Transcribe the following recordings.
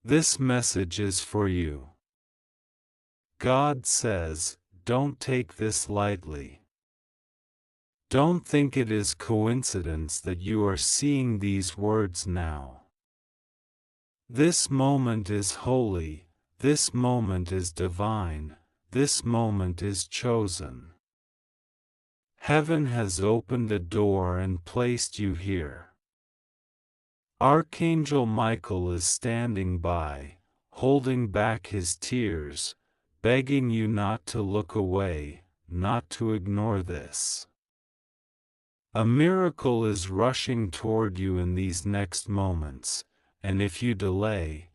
This message is for you. God says, don't take this lightly. Don't think it is coincidence that you are seeing these words now. This moment is holy, this moment is divine, this moment is chosen. Heaven has opened a door and placed you here. Archangel Michael is standing by, holding back his tears, begging you not to look away, not to ignore this. A miracle is rushing toward you in these next moments, and if you delay,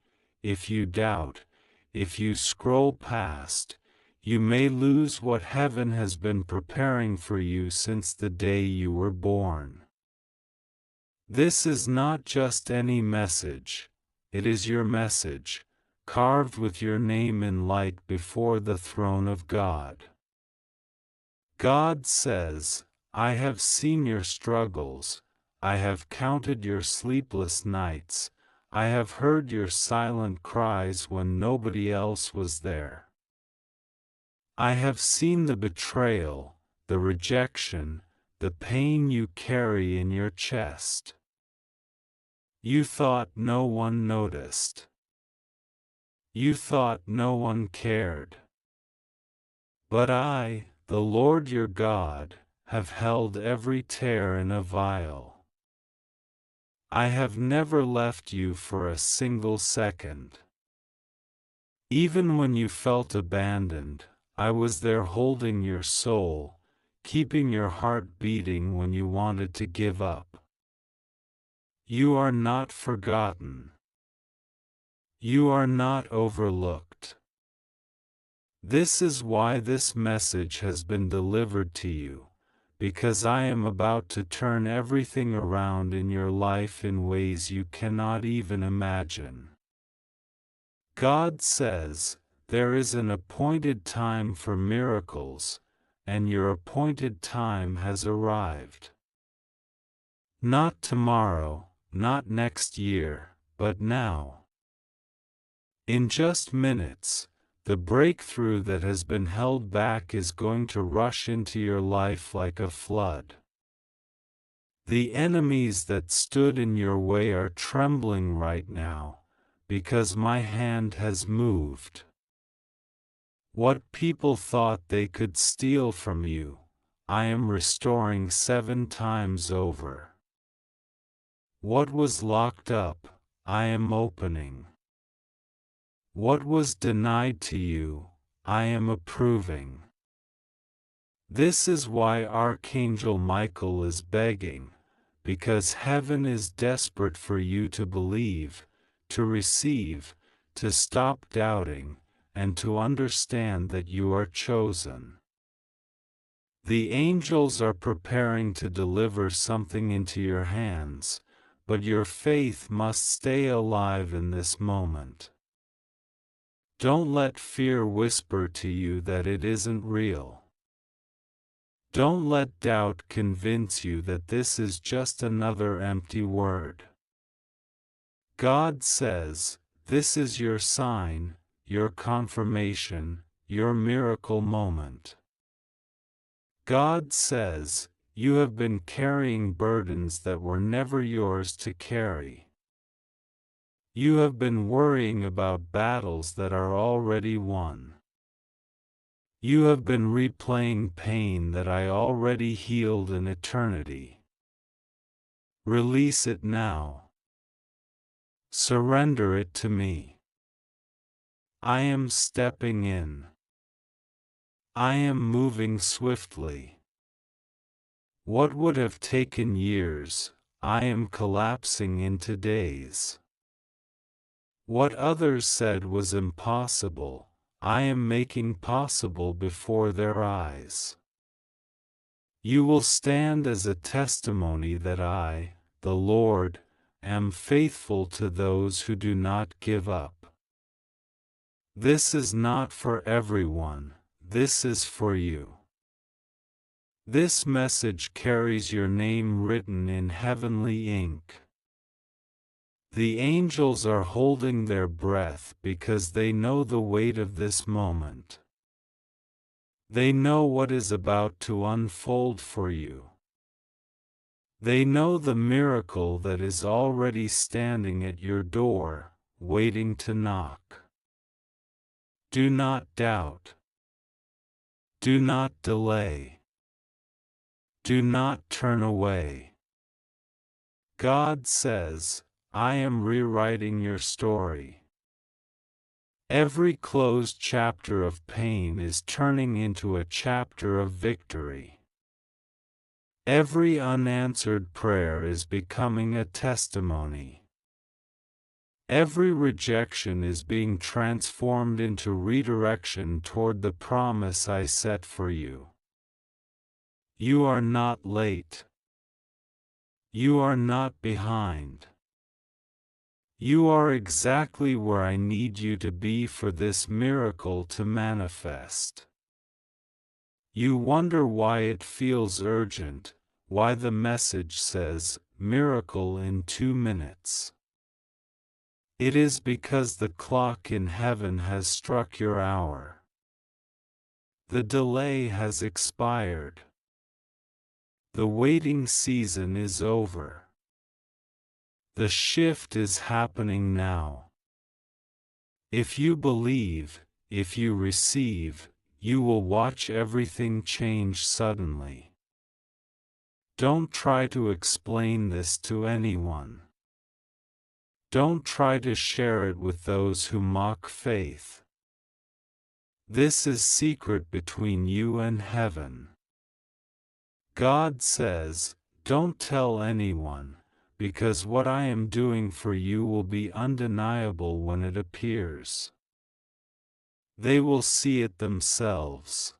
if you doubt, if you scroll past, you may lose what heaven has been preparing for you since the day you were born. This is not just any message, it is your message, carved with your name in light before the throne of God. God says, I have seen your struggles, I have counted your sleepless nights, I have heard your silent cries when nobody else was there. I have seen the betrayal, the rejection, the pain you carry in your chest. You thought no one noticed. You thought no one cared. But I, the Lord your God, have held every tear in a vial. I have never left you for a single second. Even when you felt abandoned, I was there holding your soul, keeping your heart beating when you wanted to give up. You are not forgotten. You are not overlooked. This is why this message has been delivered to you, because I am about to turn everything around in your life in ways you cannot even imagine. God says, there is an appointed time for miracles, and your appointed time has arrived. Not tomorrow, not next year, but now. In just minutes, the breakthrough that has been held back is going to rush into your life like a flood. The enemies that stood in your way are trembling right now, because my hand has moved. What people thought they could steal from you, I am restoring 7 times over. What was locked up, I am opening. What was denied to you, I am approving. This is why Archangel Michael is begging, because heaven is desperate for you to believe, to receive, to stop doubting, and to understand that you are chosen. The angels are preparing to deliver something into your hands, but your faith must stay alive in this moment. Don't let fear whisper to you that it isn't real. Don't let doubt convince you that this is just another empty word. God says, this is your sign, your confirmation, your miracle moment. God says, you have been carrying burdens that were never yours to carry. You have been worrying about battles that are already won. You have been replaying pain that I already healed in eternity. Release it now. Surrender it to me. I am stepping in. I am moving swiftly. What would have taken years, I am collapsing into days. What others said was impossible, I am making possible before their eyes. You will stand as a testimony that I, the Lord, am faithful to those who do not give up. This is not for everyone, this is for you. This message carries your name written in heavenly ink. The angels are holding their breath because they know the weight of this moment. They know what is about to unfold for you. They know the miracle that is already standing at your door, waiting to knock. Do not doubt. Do not delay. Do not turn away. God says, I am rewriting your story. Every closed chapter of pain is turning into a chapter of victory. Every unanswered prayer is becoming a testimony. Every rejection is being transformed into redirection toward the promise I set for you. You are not late. You are not behind. You are exactly where I need you to be for this miracle to manifest. You wonder why it feels urgent, why the message says, miracle in 2 minutes. It is because the clock in heaven has struck your hour. The delay has expired. The waiting season is over. The shift is happening now. If you believe, if you receive, you will watch everything change suddenly. Don't try to explain this to anyone. Don't try to share it with those who mock faith. This is secret between you and heaven. God says, don't tell anyone, because what I am doing for you will be undeniable when it appears. They will see it themselves.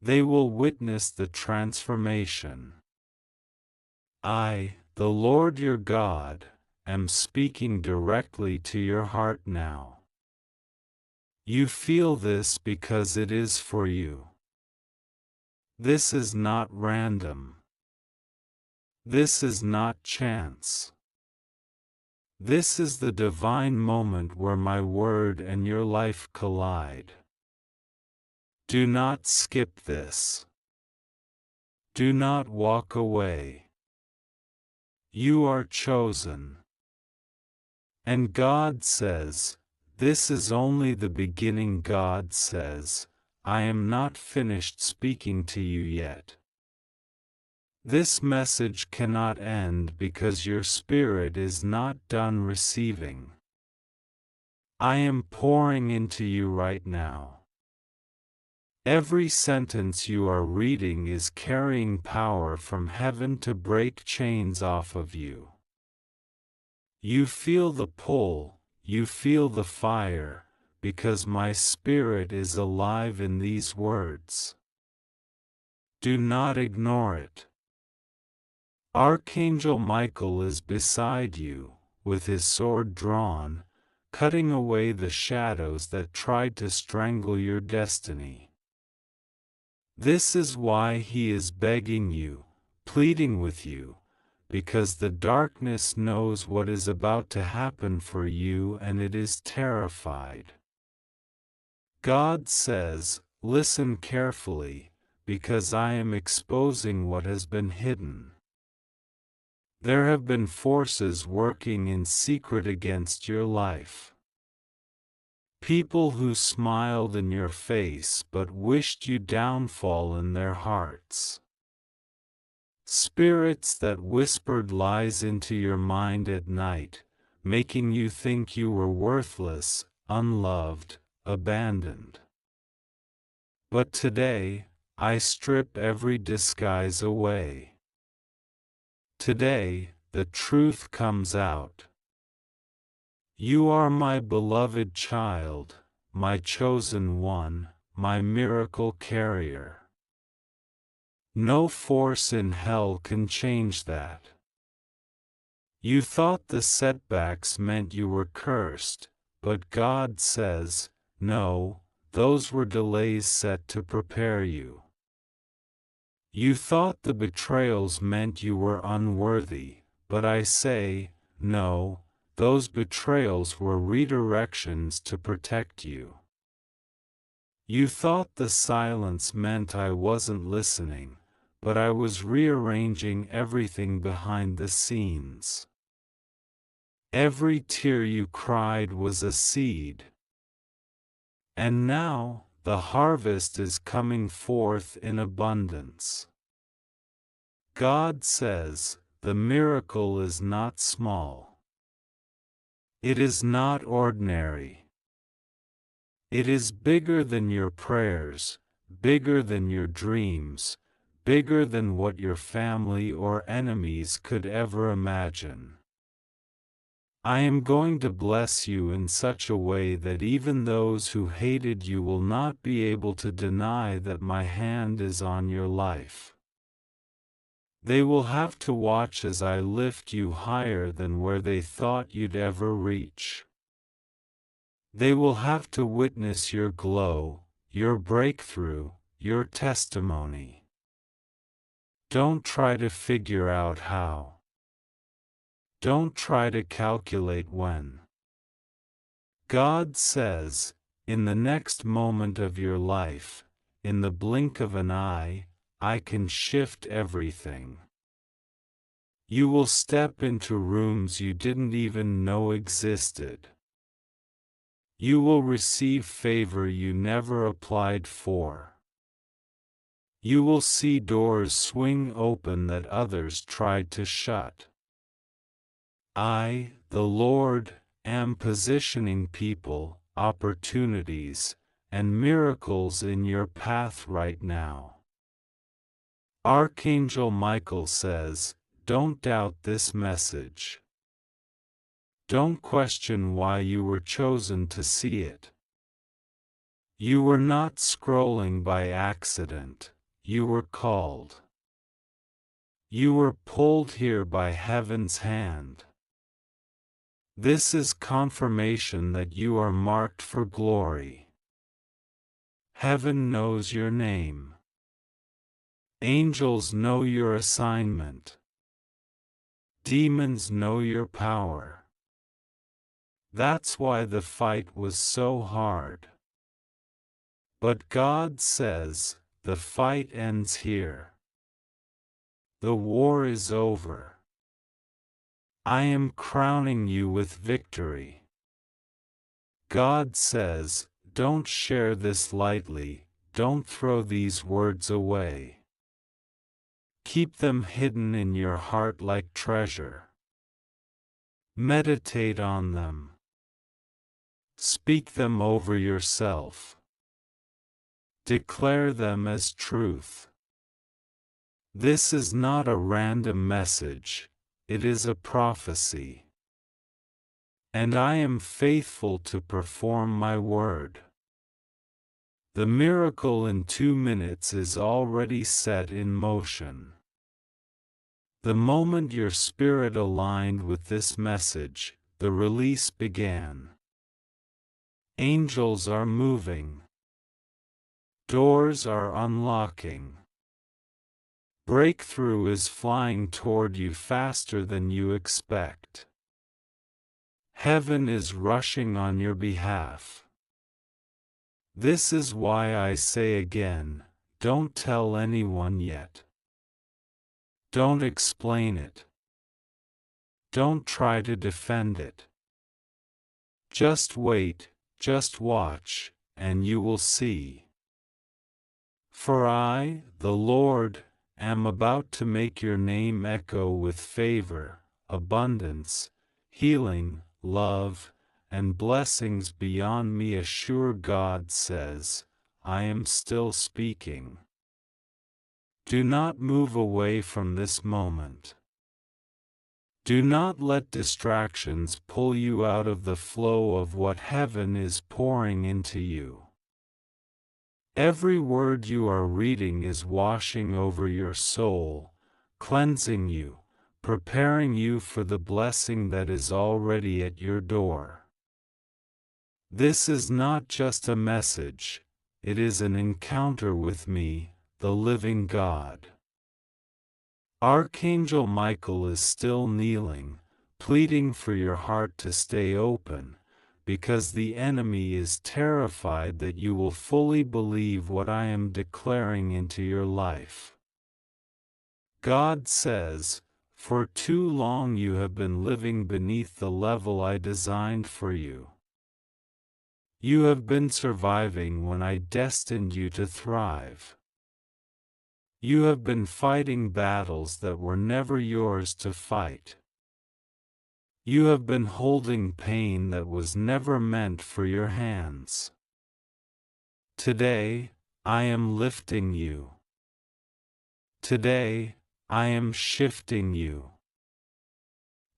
They will witness the transformation. I, the Lord your God, am speaking directly to your heart now. You feel this because it is for you. This is not random. This is not chance. This is the divine moment where my word and your life collide. Do not skip this. Do not walk away. You are chosen. And God says, this is only the beginning. God says, I am not finished speaking to you yet. This message cannot end because your spirit is not done receiving. I am pouring into you right now. Every sentence you are reading is carrying power from heaven to break chains off of you. You feel the pull, you feel the fire, because my spirit is alive in these words. Do not ignore it. Archangel Michael is beside you, with his sword drawn, cutting away the shadows that tried to strangle your destiny. This is why he is begging you, pleading with you, because the darkness knows what is about to happen for you and it is terrified. God says, listen carefully, because I am exposing what has been hidden. There have been forces working in secret against your life. People who smiled in your face but wished you downfall in their hearts. Spirits that whispered lies into your mind at night, making you think you were worthless, unloved, abandoned. But today, I strip every disguise away. Today, the truth comes out. You are my beloved child, my chosen one, my miracle carrier. No force in hell can change that. You thought the setbacks meant you were cursed, but God says, no, those were delays set to prepare you. You thought the betrayals meant you were unworthy, but I say, No, those betrayals were redirections to protect you. You thought the silence meant I wasn't listening, but I was rearranging everything behind the scenes. Every tear you cried was a seed. And now, the harvest is coming forth in abundance. God says, the miracle is not small. It is not ordinary. It is bigger than your prayers, bigger than your dreams, bigger than what your family or enemies could ever imagine. I am going to bless you in such a way that even those who hated you will not be able to deny that my hand is on your life. They will have to watch as I lift you higher than where they thought you'd ever reach. They will have to witness your glow, your breakthrough, your testimony. Don't try to figure out how. Don't try to calculate when. God says, in the next moment of your life, in the blink of an eye, I can shift everything. You will step into rooms you didn't even know existed. You will receive favor you never applied for. You will see doors swing open that others tried to shut. I, the Lord, am positioning people, opportunities, and miracles in your path right now. Archangel Michael says, don't doubt this message. Don't question why you were chosen to see it. You were not scrolling by accident, you were called. You were pulled here by heaven's hand. This is confirmation that you are marked for glory. Heaven knows your name. Angels know your assignment. Demons know your power. That's why the fight was so hard. But God says, the fight ends here. The war is over. I am crowning you with victory. God says, don't share this lightly, don't throw these words away. Keep them hidden in your heart like treasure. Meditate on them. Speak them over yourself. Declare them as truth. This is not a random message, it is a prophecy. And I am faithful to perform my word. The miracle in 2 minutes is already set in motion. The moment your spirit aligned with this message, the release began. Angels are moving. Doors are unlocking. Breakthrough is flying toward you faster than you expect. Heaven is rushing on your behalf. This is why I say again, don't tell anyone yet. Don't explain it. Don't try to defend it. Just wait, just watch, and you will see. For I, the Lord, am about to make your name echo with favor, abundance, healing, love, and blessings beyond me. Assure God says, I am still speaking. Do not move away from this moment. Do not let distractions pull you out of the flow of what heaven is pouring into you. Every word you are reading is washing over your soul, cleansing you, preparing you for the blessing that is already at your door. This is not just a message, it is an encounter with me, the living God. Archangel Michael is still kneeling, pleading for your heart to stay open, because the enemy is terrified that you will fully believe what I am declaring into your life. God says, for too long you have been living beneath the level I designed for you. You have been surviving when I destined you to thrive. You have been fighting battles that were never yours to fight. You have been holding pain that was never meant for your hands. Today, I am lifting you. Today, I am shifting you.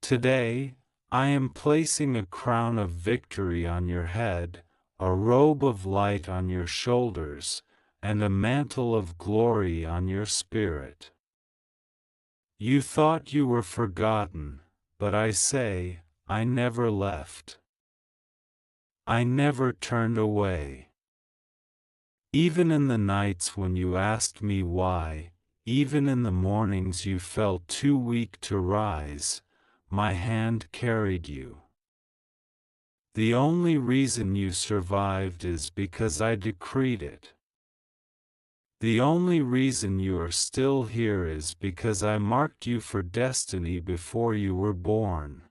Today, I am placing a crown of victory on your head, a robe of light on your shoulders, and a mantle of glory on your spirit. You thought you were forgotten, but I say, I never left. I never turned away. Even in the nights when you asked me why, even in the mornings you felt too weak to rise, my hand carried you. The only reason you survived is because I decreed it. The only reason you are still here is because I marked you for destiny before you were born.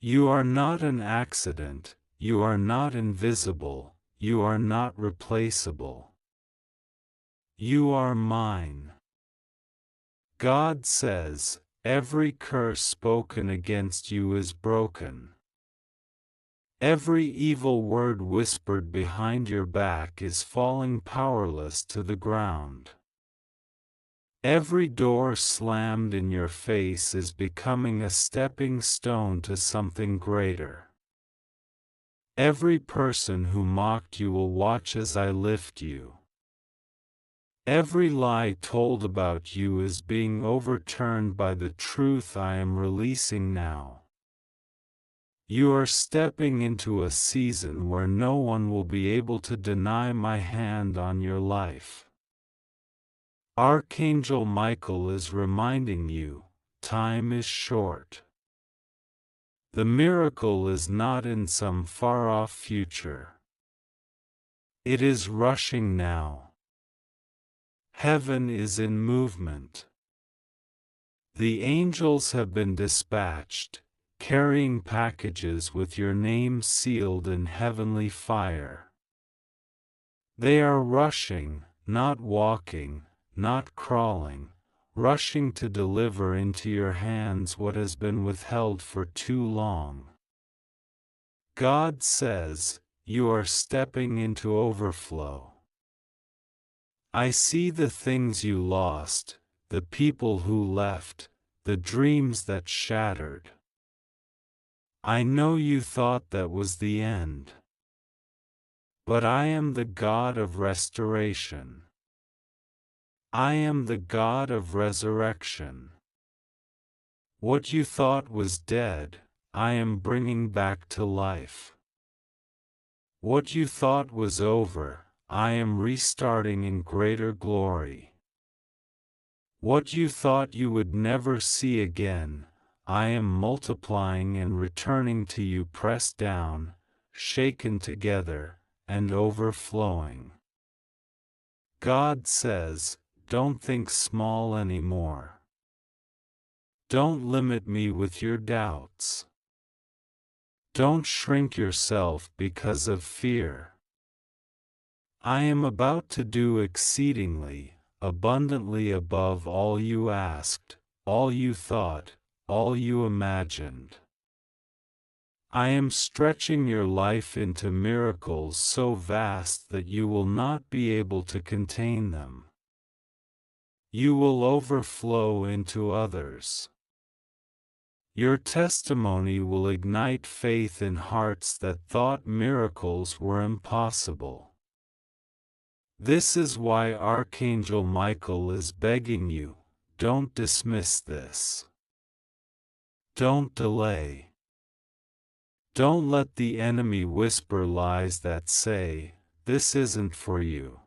You are not an accident, you are not invisible, you are not replaceable. You are mine. God says, every curse spoken against you is broken. Every evil word whispered behind your back is falling powerless to the ground. Every door slammed in your face is becoming a stepping stone to something greater. Every person who mocked you will watch as I lift you. Every lie told about you is being overturned by the truth I am releasing now. You are stepping into a season where no one will be able to deny my hand on your life. Archangel Michael is reminding you, time is short. The miracle is not in some far-off future. It is rushing now. Heaven is in movement. The angels have been dispatched, carrying packages with your name sealed in heavenly fire. They are rushing, not walking, not crawling, rushing to deliver into your hands what has been withheld for too long. God says, you are stepping into overflow. I see the things you lost, the people who left, the dreams that shattered. I know you thought that was the end. But I am the God of restoration. I am the God of resurrection. What you thought was dead, I am bringing back to life. What you thought was over, I am restarting in greater glory. What you thought you would never see again, I am multiplying and returning to you pressed down, shaken together, and overflowing. God says, don't think small anymore. Don't limit me with your doubts. Don't shrink yourself because of fear. I am about to do exceedingly, abundantly above all you asked, all you thought, all you imagined. I am stretching your life into miracles so vast that you will not be able to contain them. You will overflow into others. Your testimony will ignite faith in hearts that thought miracles were impossible. This is why Archangel Michael is begging you, don't dismiss this. Don't delay. Don't let the enemy whisper lies that say, this isn't for you.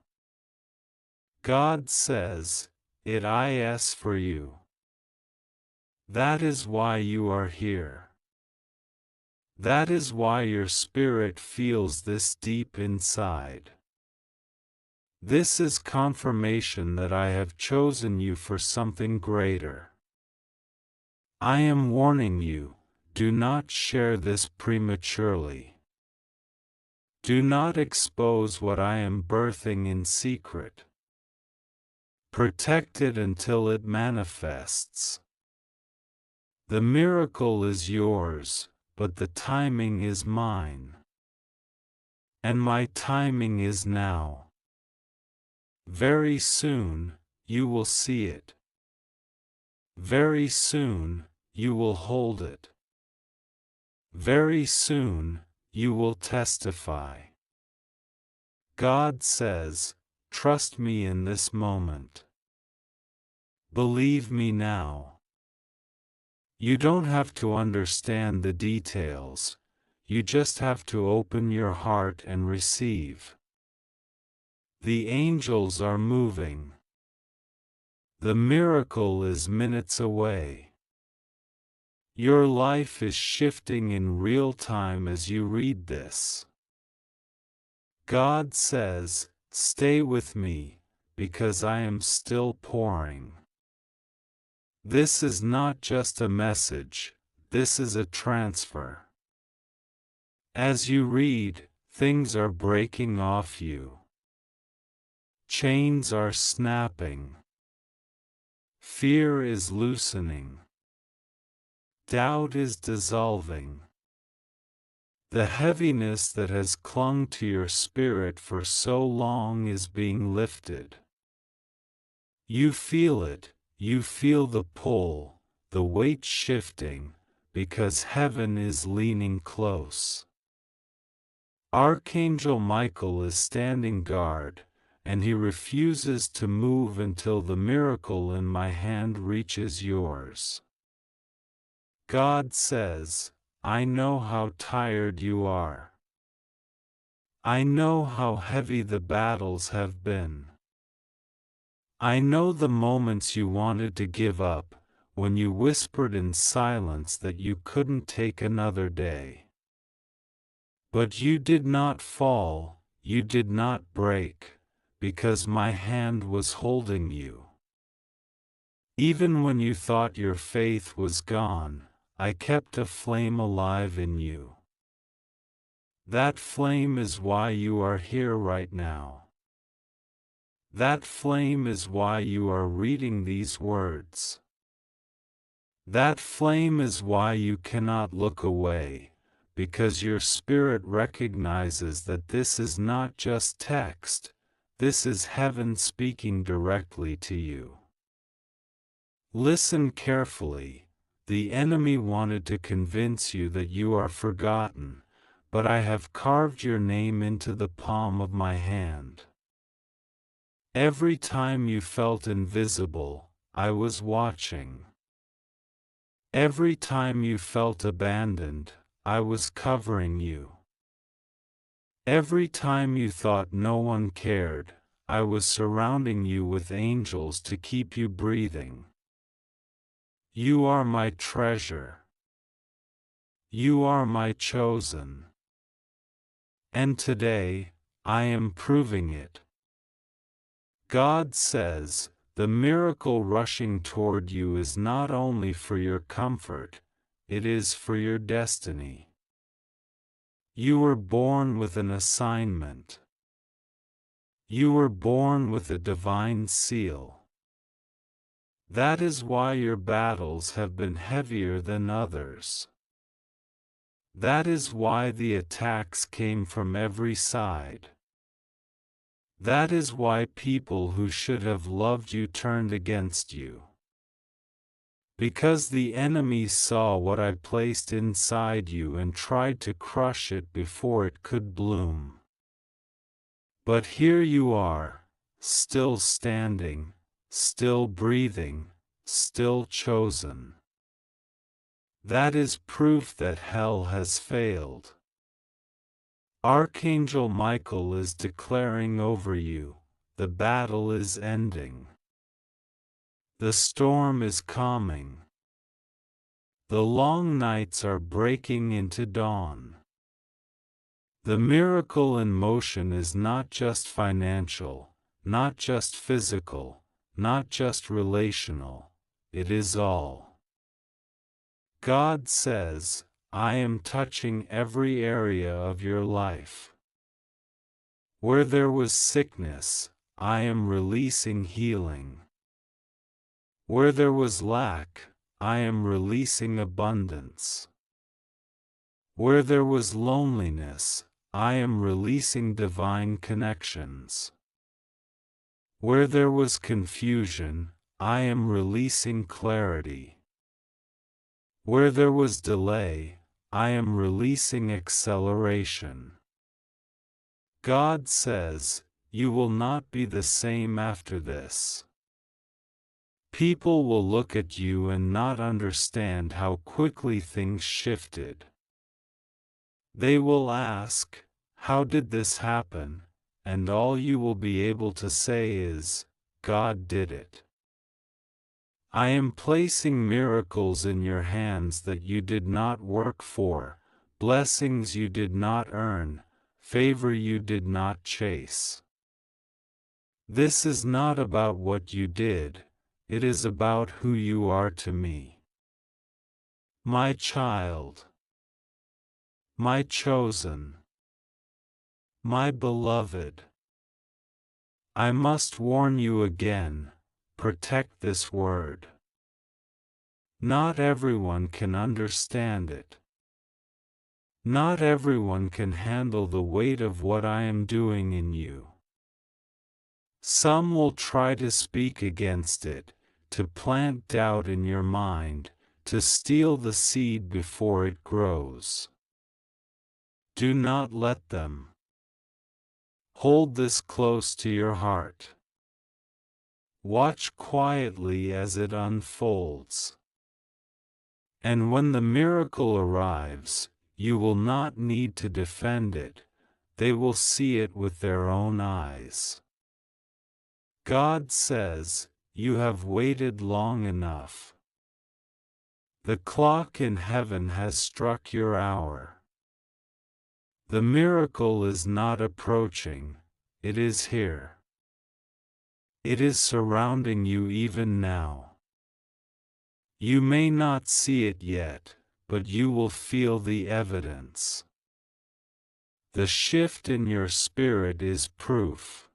God says, it is for you. That is why you are here. That is why your spirit feels this deep inside. This is confirmation that I have chosen you for something greater. I am warning you, do not share this prematurely. Do not expose what I am birthing in secret. Protect it until it manifests. The miracle is yours, but the timing is mine. And my timing is now. Very soon, you will see it. Very soon, you will hold it. Very soon, you will testify. God says, trust me in this moment. Believe me now. You don't have to understand the details, you just have to open your heart and receive. The angels are moving. The miracle is minutes away. Your life is shifting in real time as you read this. God says, stay with me, because I am still pouring. This is not just a message, this is a transfer. As you read, things are breaking off you. Chains are snapping. Fear is loosening. Doubt is dissolving. The heaviness that has clung to your spirit for so long is being lifted. You feel it, you feel the pull, the weight shifting, because heaven is leaning close. Archangel Michael is standing guard, and he refuses to move until the miracle in my hand reaches yours. God says, I know how tired you are. I know how heavy the battles have been. I know the moments you wanted to give up, when you whispered in silence that you couldn't take another day. But you did not fall, you did not break, because my hand was holding you. Even when you thought your faith was gone, I kept a flame alive in you. That flame is why you are here right now. That flame is why you are reading these words. That flame is why you cannot look away, because your spirit recognizes that this is not just text, this is heaven speaking directly to you. Listen carefully. The enemy wanted to convince you that you are forgotten, but I have carved your name into the palm of my hand. Every time you felt invisible, I was watching. Every time you felt abandoned, I was covering you. Every time you thought no one cared, I was surrounding you with angels to keep you breathing. You are my treasure. You are my chosen. And today, I am proving it. God says, the miracle rushing toward you is not only for your comfort, it is for your destiny. You were born with an assignment. You were born with a divine seal. That is why your battles have been heavier than others. That is why the attacks came from every side. That is why people who should have loved you turned against you. Because the enemy saw what I placed inside you and tried to crush it before it could bloom. But here you are, still standing, still breathing, still chosen. That is proof that hell has failed. Archangel Michael is declaring over you, the battle is ending. The storm is calming. The long nights are breaking into dawn. The miracle in motion is not just financial, not just physical, not just relational, it is all. God says, I am touching every area of your life. Where there was sickness, I am releasing healing. Where there was lack, I am releasing abundance. Where there was loneliness, I am releasing divine connections. Where there was confusion, I am releasing clarity. Where there was delay, I am releasing acceleration. God says, you will not be the same after this. People will look at you and not understand how quickly things shifted. They will ask, how did this happen? And all you will be able to say is, God did it. I am placing miracles in your hands that you did not work for, blessings you did not earn, favor you did not chase. This is not about what you did, it is about who you are to me. My child, my chosen, my beloved. I must warn you again, protect this word. Not everyone can understand it. Not everyone can handle the weight of what I am doing in you. Some will try to speak against it, to plant doubt in your mind, to steal the seed before it grows. Do not let them. Hold this close to your heart. Watch quietly as it unfolds. And when the miracle arrives, you will not need to defend it, they will see it with their own eyes. God says, you have waited long enough. The clock in heaven has struck your hour. The miracle is not approaching, it is here. It is surrounding you even now. You may not see it yet, but you will feel the evidence. The shift in your spirit is proof.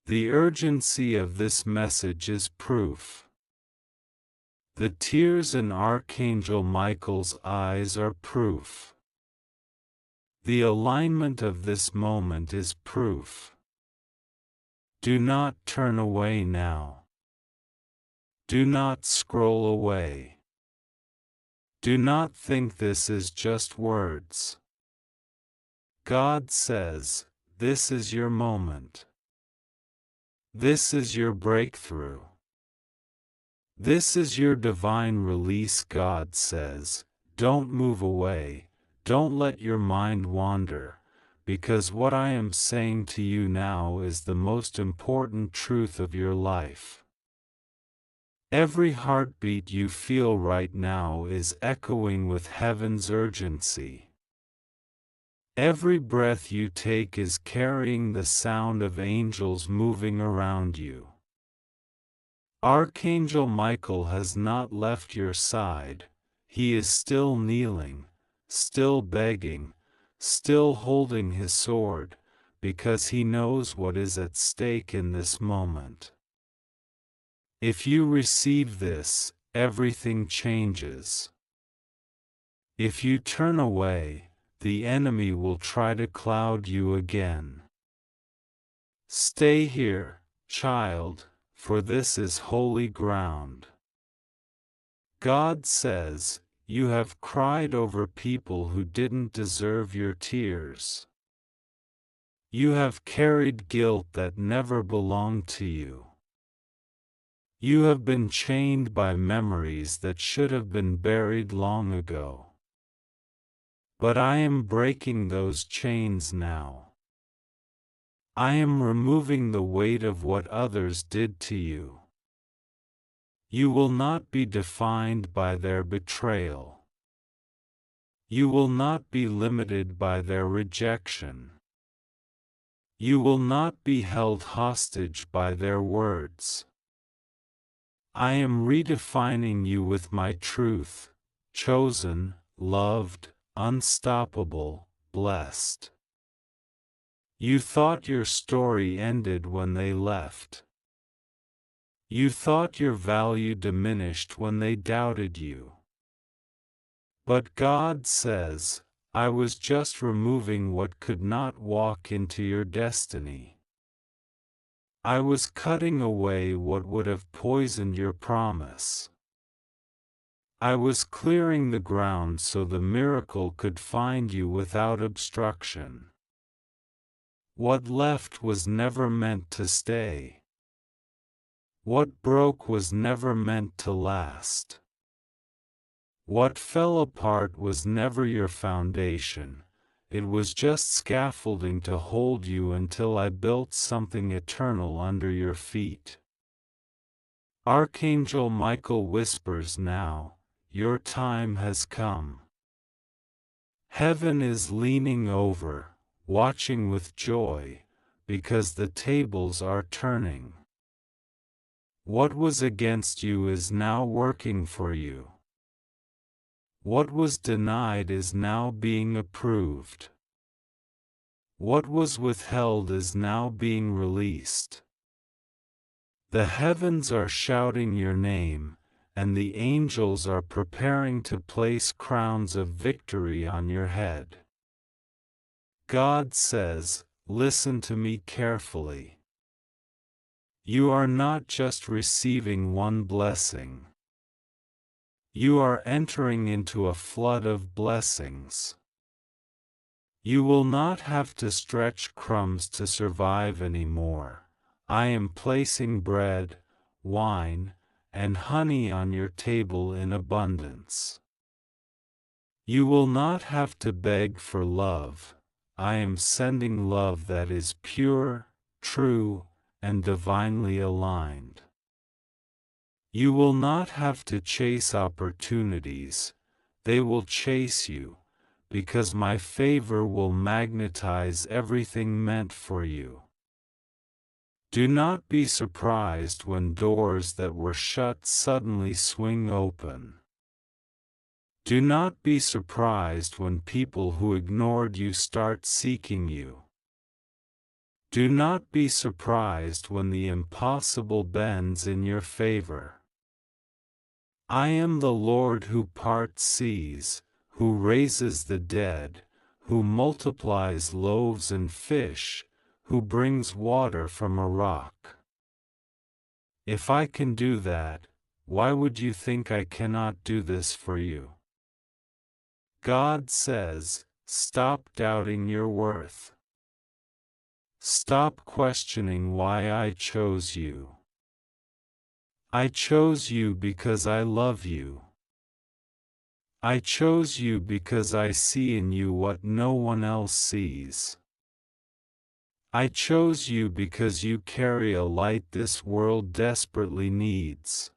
The urgency of this message is proof. The tears in Archangel Michael's eyes are proof. The alignment of this moment is proof. Do not turn away now. Do not scroll away. Do not think this is just words. God says, this is your moment. This is your breakthrough. This is your divine release. God says, don't move away, don't let your mind wander, because what I am saying to you now is the most important truth of your life. Every heartbeat you feel right now is echoing with heaven's urgency. Every breath you take is carrying the sound of angels moving around you. Archangel Michael has not left your side, he is still kneeling, still begging, still holding his sword, because he knows what is at stake in this moment. If you receive this, everything changes. If you turn away, the enemy will try to cloud you again. Stay here, child, for this is holy ground. God says, you have cried over people who didn't deserve your tears. You have carried guilt that never belonged to you. You have been chained by memories that should have been buried long ago. But I am breaking those chains now. I am removing the weight of what others did to you. You will not be defined by their betrayal. You will not be limited by their rejection. You will not be held hostage by their words. I am redefining you with my truth, chosen, loved, unstoppable, blessed. You thought your story ended when they left. You thought your value diminished when they doubted you. But God says, I was just removing what could not walk into your destiny. I was cutting away what would have poisoned your promise. I was clearing the ground so the miracle could find you without obstruction. What left was never meant to stay. What broke was never meant to last. What fell apart was never your foundation, it was just scaffolding to hold you until I built something eternal under your feet. Archangel Michael whispers now, your time has come. Heaven is leaning over, watching with joy, because the tables are turning. What was against you is now working for you. What was denied is now being approved. What was withheld is now being released. The heavens are shouting your name, and the angels are preparing to place crowns of victory on your head. God says, listen to me carefully. You are not just receiving one blessing. You are entering into a flood of blessings. You will not have to stretch crumbs to survive anymore. I am placing bread, wine, and honey on your table in abundance. You will not have to beg for love. I am sending love that is pure, true, and divinely aligned. You will not have to chase opportunities, they will chase you, because my favor will magnetize everything meant for you. Do not be surprised when doors that were shut suddenly swing open. Do not be surprised when people who ignored you start seeking you. Do not be surprised when the impossible bends in your favor. I am the Lord who parts seas, who raises the dead, who multiplies loaves and fish, who brings water from a rock. If I can do that, why would you think I cannot do this for you? God says, stop doubting your worth. Stop questioning why I chose you. I chose you because I love you. I chose you because I see in you what no one else sees. I chose you because you carry a light this world desperately needs.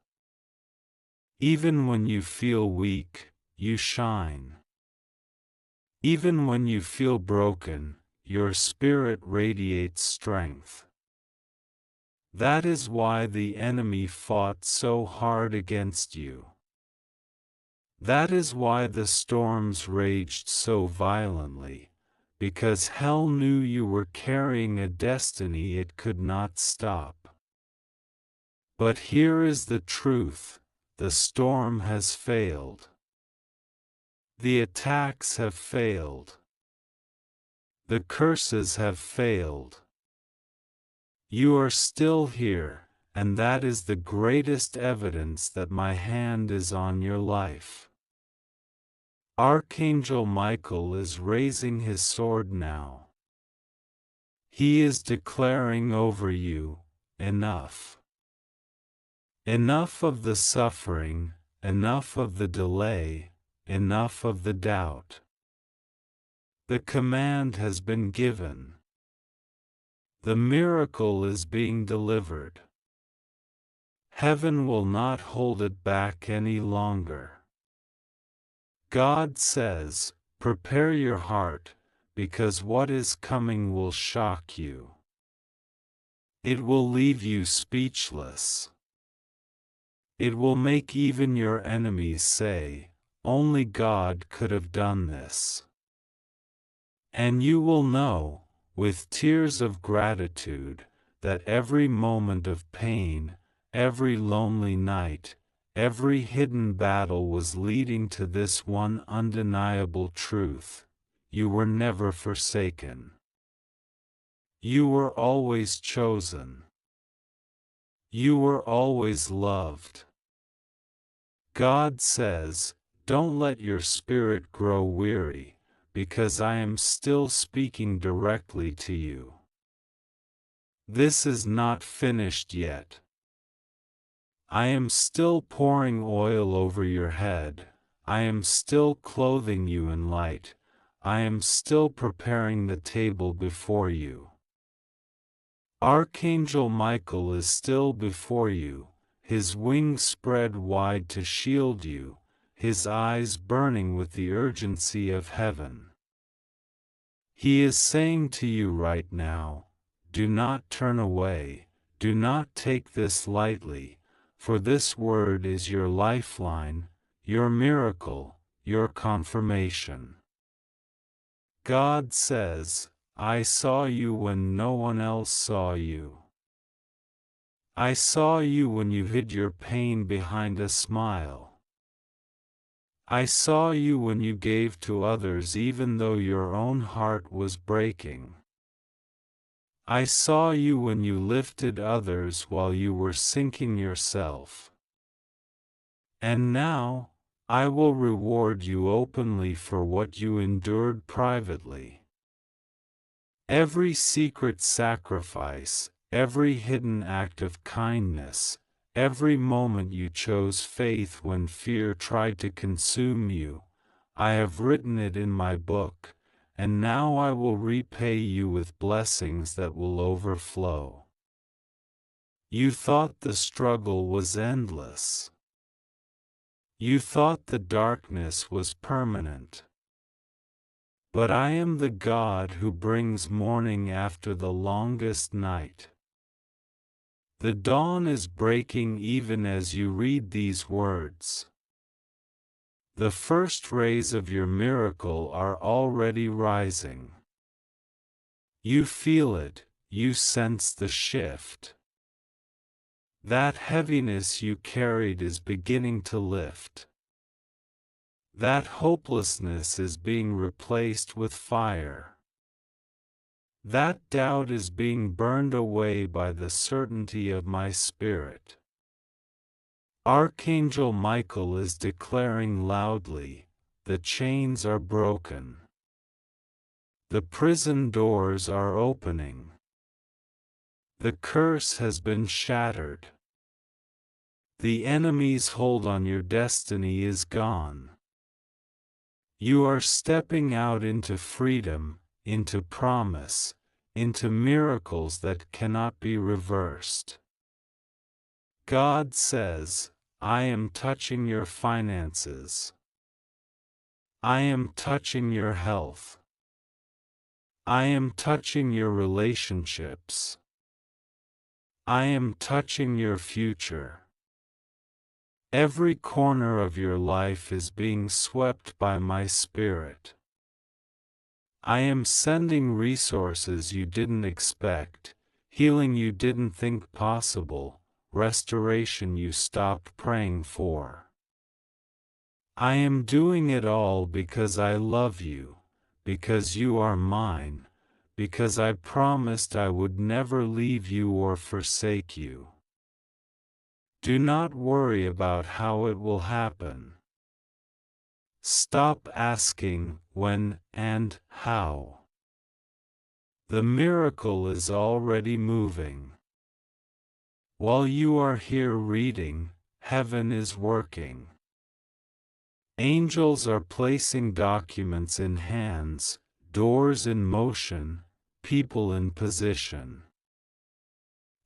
Even when you feel weak, you shine. Even when you feel broken, your spirit radiates strength. That is why the enemy fought so hard against you. That is why the storms raged so violently, because hell knew you were carrying a destiny it could not stop. But here is the truth, the storm has failed. The attacks have failed. The curses have failed. You are still here, and that is the greatest evidence that my hand is on your life. Archangel Michael is raising his sword now. He is declaring over you, enough. Enough of the suffering, enough of the delay, enough of the doubt. The command has been given. The miracle is being delivered. Heaven will not hold it back any longer. God says, prepare your heart, because what is coming will shock you. It will leave you speechless. It will make even your enemies say, only God could have done this. And you will know, with tears of gratitude, that every moment of pain, every lonely night, every hidden battle was leading to this one undeniable truth: you were never forsaken. You were always chosen. You were always loved. God says, don't let your spirit grow weary, because I am still speaking directly to you. This is not finished yet. I am still pouring oil over your head. I am still clothing you in light. I am still preparing the table before you. Archangel Michael is still before you, his wings spread wide to shield you, his eyes burning with the urgency of heaven. He is saying to you right now, do not turn away, do not take this lightly, for this word is your lifeline, your miracle, your confirmation. God says, I saw you when no one else saw you. I saw you when you hid your pain behind a smile. I saw you when you gave to others even though your own heart was breaking. I saw you when you lifted others while you were sinking yourself. And now, I will reward you openly for what you endured privately. Every secret sacrifice, every hidden act of kindness, every moment you chose faith when fear tried to consume you, I have written it in my book, and now I will repay you with blessings that will overflow. You thought the struggle was endless. You thought the darkness was permanent. But I am the God who brings morning after the longest night. The dawn is breaking even as you read these words. The first rays of your miracle are already rising. You feel it, you sense the shift. That heaviness you carried is beginning to lift. That hopelessness is being replaced with fire. That doubt is being burned away by the certainty of my Spirit. Archangel Michael is declaring loudly, the chains are broken. The prison doors are opening. The curse has been shattered. The enemy's hold on your destiny is gone. You are stepping out into freedom, into promise, into miracles that cannot be reversed. God says, I am touching your finances. I am touching your health. I am touching your relationships. I am touching your future. Every corner of your life is being swept by my Spirit. I am sending resources you didn't expect, healing you didn't think possible, restoration you stopped praying for. I am doing it all because I love you, because you are mine, because I promised I would never leave you or forsake you. Do not worry about how it will happen. Stop asking when and how. The miracle is already moving. While you are here reading, heaven is working. Angels are placing documents in hands, doors in motion, people in position.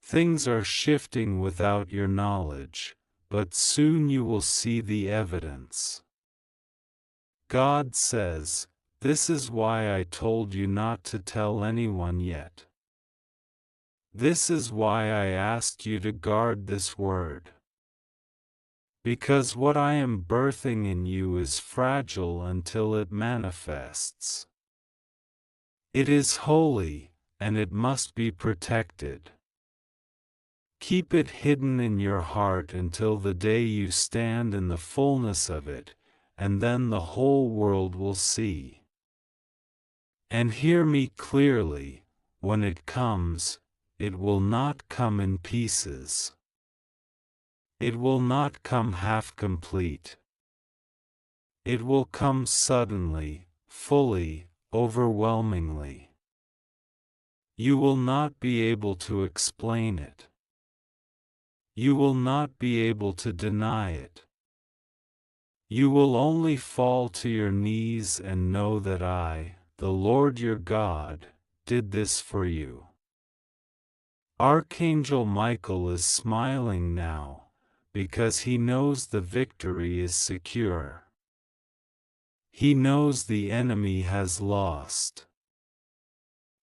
Things are shifting without your knowledge, but soon you will see the evidence. God says, "This is why I told you not to tell anyone yet. This is why I asked you to guard this word. Because what I am birthing in you is fragile until it manifests. It is holy, and it must be protected. Keep it hidden in your heart until the day you stand in the fullness of it, and then the whole world will see. And hear me clearly, when it comes, it will not come in pieces. It will not come half complete. It will come suddenly, fully, overwhelmingly. You will not be able to explain it. You will not be able to deny it. You will only fall to your knees and know that I, the Lord your God, did this for you." Archangel Michael is smiling now, because he knows the victory is secure. He knows the enemy has lost.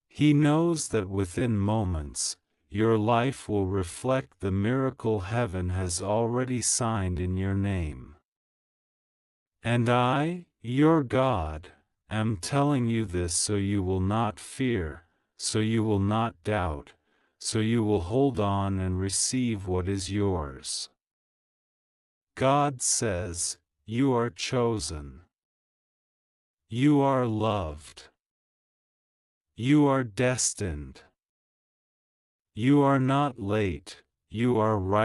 He knows that within moments, your life will reflect the miracle heaven has already signed in your name. And I, your God, am telling you this so you will not fear, so you will not doubt, so you will hold on and receive what is yours. God says, "You are chosen. You are loved. You are destined. You are not late, you are right."